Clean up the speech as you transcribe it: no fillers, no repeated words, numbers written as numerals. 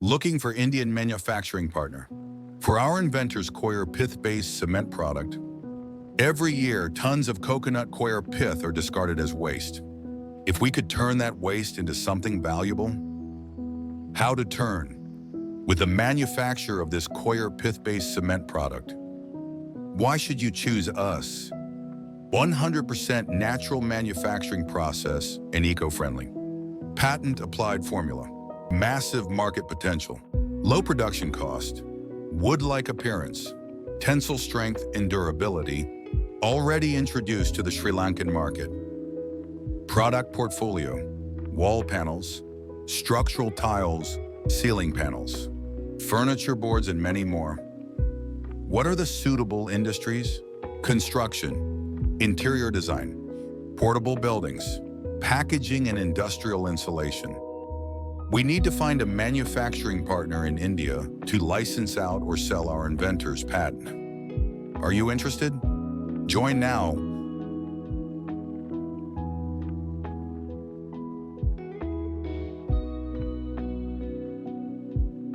Looking for Indian manufacturing partner. For our inventor's Coir pith-based cement product, every year tons of coconut coir pith are discarded as waste. If we could turn that waste into something valuable, how to turn? With the manufacture of this Coir pith-based cement product, why should you choose us? 100% natural manufacturing process and eco-friendly. Patent-applied formula. Massive market potential. Low production cost. Wood-like appearance. Tensile strength and durability. Already introduced to the Sri Lankan market. Product portfolio. Wall panels. Structural tiles. Ceiling panels. Furniture boards and many more. What are the suitable industries? Construction. Interior design. Portable buildings. Packaging and industrial insulation. We need to find a manufacturing partner in India to license out or sell our inventor's patent. Are you interested? Join now